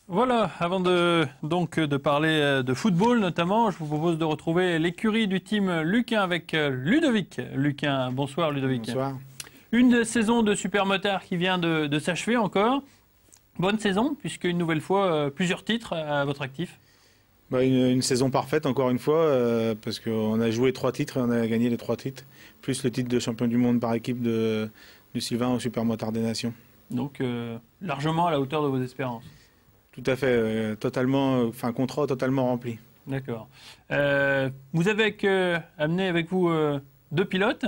Voilà, avant de parler de football notamment, je vous propose de retrouver l'écurie du team Lucain avec Ludovic Lucain. Bonsoir Ludovic. Bonsoir. Une saison de Supermotard qui vient de s'achever encore. Bonne saison, puisque une nouvelle fois, plusieurs titres à votre actif. Une saison parfaite encore une fois, parce qu'on a joué 3 titres et on a gagné les 3 titres, plus le titre de champion du monde par équipe de Sylvain au Supermotard des Nations. Donc largement à la hauteur de vos espérances. Tout à fait, contrat totalement rempli. D'accord. Vous avez amené avec vous 2 pilotes,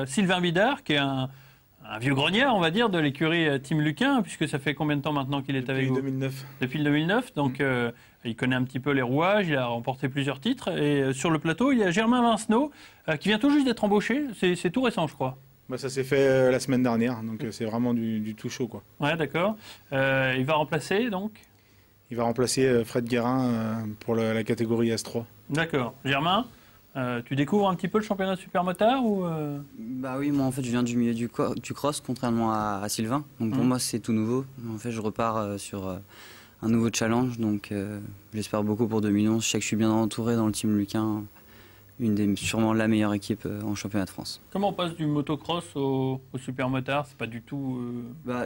Sylvain Bidard, qui est un vieux grognard, on va dire, de l'écurie Team Lucain, puisque ça fait combien de temps maintenant qu'il est avec vous? Depuis 2009. Depuis le 2009, donc il connaît un petit peu les rouages, il a remporté plusieurs titres. Et sur le plateau, il y a Germain Vincenot, qui vient tout juste d'être embauché, c'est tout récent, je crois. Ça s'est fait la semaine dernière, donc c'est vraiment du tout chaud, quoi. Ouais, d'accord. Il va remplacer, donc? Il va remplacer Fred Guérin pour la catégorie S3. D'accord. Germain, tu découvres un petit peu le championnat de Supermotard ou Bah oui, moi en fait je viens du milieu du cross, contrairement à Sylvain. Donc pour moi c'est tout nouveau. En fait je repars sur un nouveau challenge, donc j'espère beaucoup pour 2011. Je sais que je suis bien entouré dans le team Lucain, sûrement la meilleure équipe en championnat de France. Comment on passe du motocross au Supermotard? C'est pas du tout...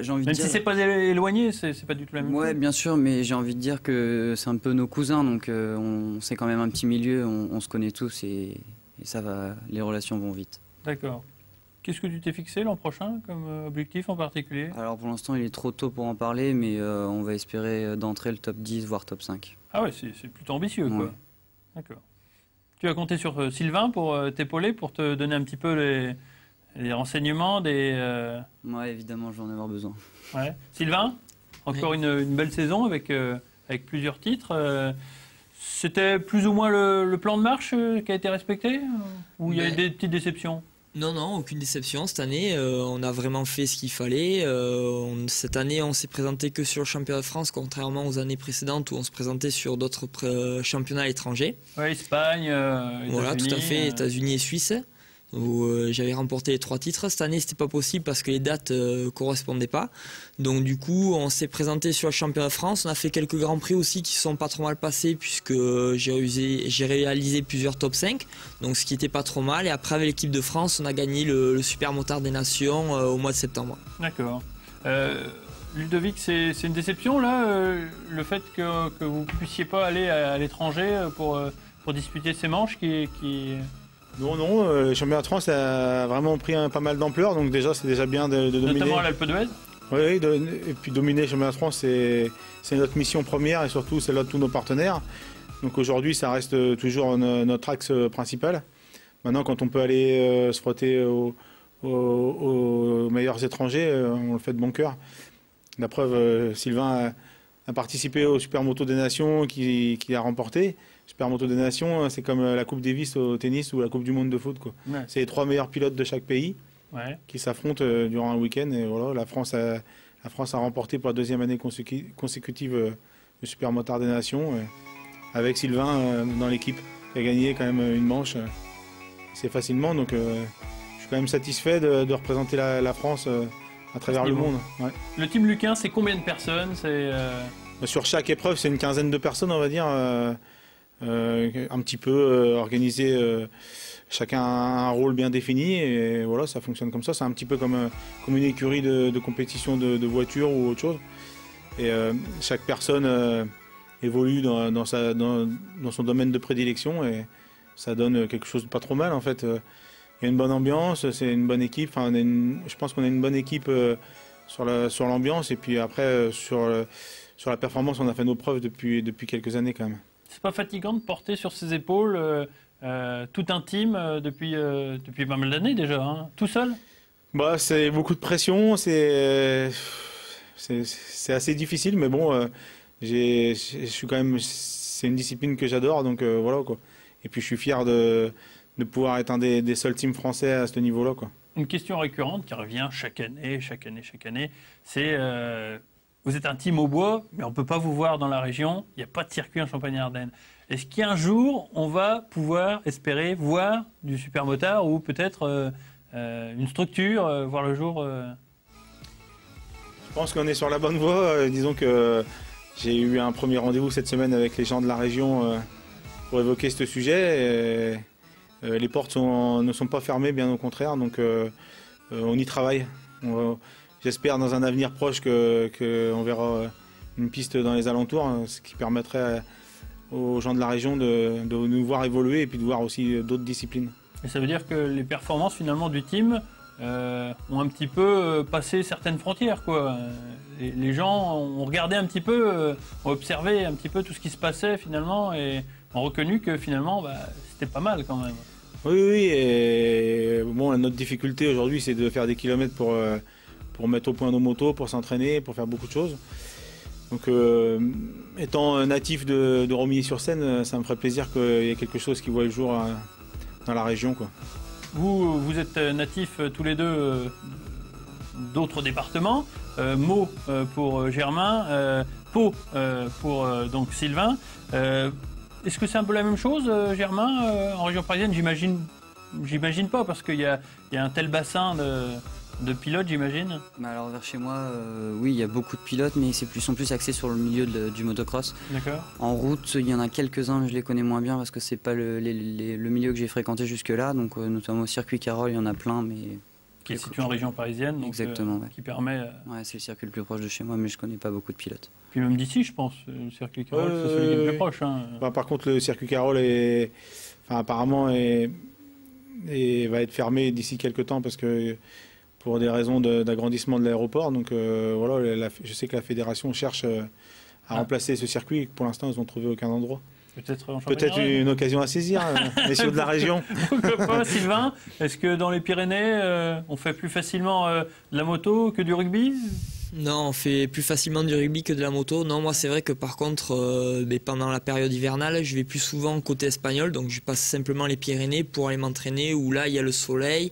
j'ai envie de Même dire... si c'est pas éloigné, c'est pas du tout la même chose. Ouais, bien sûr, mais j'ai envie de dire que c'est un peu nos cousins, donc c'est quand même un petit milieu, on se connaît tous et ça va, les relations vont vite. D'accord. Qu'est-ce que tu t'es fixé l'an prochain comme objectif en particulier? Alors pour l'instant il est trop tôt pour en parler, mais on va espérer d'entrer le top 10, voire top 5. Ah ouais, c'est plutôt ambitieux, quoi. Ouais. D'accord. Tu as compté sur Sylvain pour t'épauler, pour te donner un petit peu les renseignements des... Ouais, évidemment, je vais en avoir besoin. Ouais. Sylvain, encore Oui. une belle saison avec plusieurs titres. C'était plus ou moins le plan de marche qui a été respecté? Ou il y a eu des petites déceptions? Non, aucune déception. Cette année, on a vraiment fait ce qu'il fallait. Cette année, on s'est présenté que sur le championnat de France, contrairement aux années précédentes où on se présentait sur d'autres championnats à l'étranger. Oui, Espagne, Voilà, tout à fait, États-Unis, États-Unis et Suisse, où j'avais remporté les 3 titres. Cette année, c'était pas possible parce que les dates correspondaient pas. Donc du coup, on s'est présenté sur le championnat de France. On a fait quelques grands prix aussi qui sont pas trop mal passés puisque j'ai réalisé plusieurs top 5, donc ce qui était pas trop mal. Et après, avec l'équipe de France, on a gagné le Supermotard des Nations au mois de septembre. D'accord. Ludovic, c'est une déception là, le fait que vous ne puissiez pas aller à l'étranger pour disputer ces manches qui... Non, le championnat de France a vraiment pris pas mal d'ampleur, donc déjà c'est déjà bien de dominer. Notamment à l'Alpe d'Huez. Oui, et puis dominer le championnat de France, c'est notre mission première et surtout c'est là de tous nos partenaires. Donc aujourd'hui, ça reste toujours notre axe principal. Maintenant, quand on peut aller se frotter aux meilleurs étrangers, on le fait de bon cœur. La preuve, Sylvain a participé au Supermoto des Nations qu'il a remporté. Supermoto des Nations, c'est comme la Coupe Davis au tennis ou la Coupe du Monde de foot, quoi. Ouais. C'est les 3 meilleurs pilotes de chaque pays. Ouais. Qui s'affrontent durant un week-end. Et voilà, la France a remporté pour la 2e année consécutive le Supermotard des Nations, avec Sylvain dans l'équipe, qui a gagné quand même une manche assez facilement. Donc je suis quand même satisfait de représenter la France à travers le monde. Ouais. Le team Lucain, c'est combien de personnes? Sur chaque épreuve, c'est une quinzaine de personnes, on va dire, un petit peu organisées. Chacun a un rôle bien défini et voilà, ça fonctionne comme ça. C'est un petit peu comme une écurie de compétition de voiture ou autre chose. Et chaque personne évolue dans son domaine de prédilection et ça donne quelque chose de pas trop mal en fait. Il y a une bonne ambiance, c'est une bonne équipe. Enfin, je pense qu'on a une bonne équipe sur l'ambiance et puis après sur la performance, on a fait nos preuves depuis quelques années quand même. C'est pas fatigant de porter sur ses épaules tout un team depuis pas mal d'années déjà, hein, tout seul? C'est beaucoup de pression, c'est assez difficile, mais bon, je suis quand même, c'est une discipline que j'adore, donc voilà quoi. Et puis je suis fier de pouvoir être un des seuls teams français à ce niveau-là, quoi. Une question récurrente qui revient chaque année, c'est vous êtes un team au bois, mais on ne peut pas vous voir dans la région, il n'y a pas de circuit en Champagne-Ardenne. Est-ce qu'un jour, on va pouvoir espérer voir du Supermotard ou peut-être une structure voir le jour Je pense qu'on est sur la bonne voie. Disons que J'ai eu un premier rendez-vous cette semaine avec les gens de la région pour évoquer ce sujet. Les portes ne sont pas fermées, bien au contraire, donc on y travaille. J'espère dans un avenir proche qu'on verra une piste dans les alentours, ce qui permettrait aux gens de la région de nous voir évoluer et puis de voir aussi d'autres disciplines. Et ça veut dire que les performances finalement du team ont un petit peu passé certaines frontières, quoi. Les gens ont regardé un petit peu, ont observé un petit peu tout ce qui se passait finalement et ont reconnu que finalement c'était pas mal quand même. Oui, et bon, notre difficulté aujourd'hui c'est de faire des kilomètres pour mettre au point nos motos, pour s'entraîner, pour faire beaucoup de choses. Donc étant natif de Romilly-sur-Seine, ça me ferait plaisir qu'il y ait quelque chose qui voit le jour dans la région, quoi. Vous êtes natifs tous les deux d'autres départements. Meaux pour Germain, Pau pour donc Sylvain. Est-ce que c'est un peu la même chose, Germain, en région parisienne? J'imagine pas, parce qu'il y a un tel bassin de pilotes, j'imagine. Alors vers chez moi, oui, il y a beaucoup de pilotes, mais sont plus axés sur le milieu du motocross. D'accord. En route, il y en a quelques-uns, je les connais moins bien parce que c'est pas le milieu que j'ai fréquenté jusque-là. Donc notamment au circuit Carole, il y en a plein, mais qui est situé en région parisienne, donc, exactement, ouais. Qui permet... Ouais, c'est le circuit le plus proche de chez moi, mais je connais pas beaucoup de pilotes. Puis même d'ici, je pense, le circuit Carole, c'est celui qui est le plus proche. Hein. Par contre, le circuit Carole apparemment va être fermé d'ici quelques temps parce que pour des raisons d'agrandissement de l'aéroport. Donc voilà, je sais que la fédération cherche à remplacer ce circuit. Pour l'instant, ils n'ont trouvé aucun endroit. Peut-être une occasion à saisir, messieurs de la région. Pourquoi pas, Sylvain? Est-ce que dans les Pyrénées, on fait plus facilement de la moto que du rugby? Non, on fait plus facilement du rugby que de la moto. Non, moi c'est vrai que par contre, pendant la période hivernale, je vais plus souvent côté espagnol. Donc je passe simplement les Pyrénées pour aller m'entraîner où là il y a le soleil.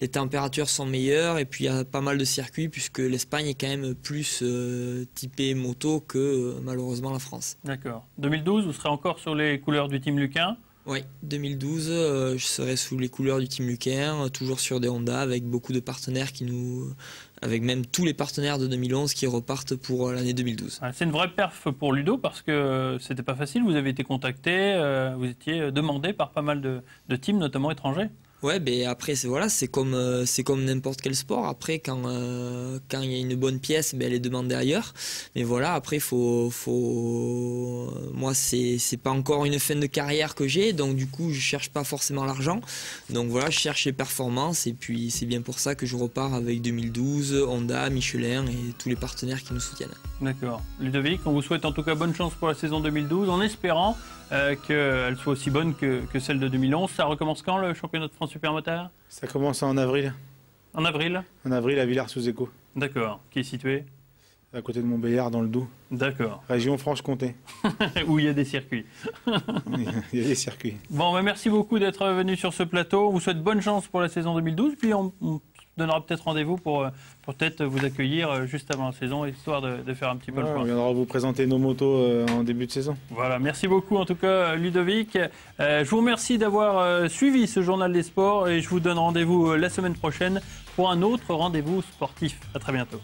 Les températures sont meilleures et puis il y a pas mal de circuits puisque l'Espagne est quand même plus typée moto que malheureusement la France. D'accord. 2012, vous serez encore sur les couleurs du Team Lucain? Oui, 2012, je serai sous les couleurs du Team Lucain, toujours sur des Honda avec beaucoup de partenaires avec même tous les partenaires de 2011 qui repartent pour l'année 2012. C'est une vraie perf pour Ludo parce que c'était pas facile, vous avez été contacté, vous étiez demandé par pas mal de teams, notamment étrangers. Ouais, ben après c'est comme n'importe quel sport. Après quand il y a une bonne pièce, ben elle est demandée ailleurs. Mais voilà, après moi c'est pas encore une fin de carrière que j'ai, donc du coup je cherche pas forcément l'argent. Donc voilà, je cherche les performances et puis c'est bien pour ça que je repars avec 2012, Honda, Michelin et tous les partenaires qui nous soutiennent. D'accord. Ludovic, on vous souhaite en tout cas bonne chance pour la saison 2012 en espérant qu'elle soit aussi bonne que celle de 2011. Ça recommence quand le championnat de France Supermotard? Ça commence en avril. En avril? En avril à Villars-sous-Échos. D'accord. Qui est situé? À côté de Montbéliard, dans le Doubs. D'accord. Région Franche-Comté. Où il y a des circuits. Il y a des circuits. Bon, merci beaucoup d'être venu sur ce plateau. On vous souhaite bonne chance pour la saison 2012. Puis on donnera peut-être rendez-vous pour peut-être vous accueillir juste avant la saison, histoire de faire un petit peu le point. On viendra vous présenter nos motos en début de saison. Voilà, merci beaucoup en tout cas Ludovic. Je vous remercie d'avoir suivi ce journal des sports et je vous donne rendez-vous la semaine prochaine pour un autre rendez-vous sportif. À très bientôt.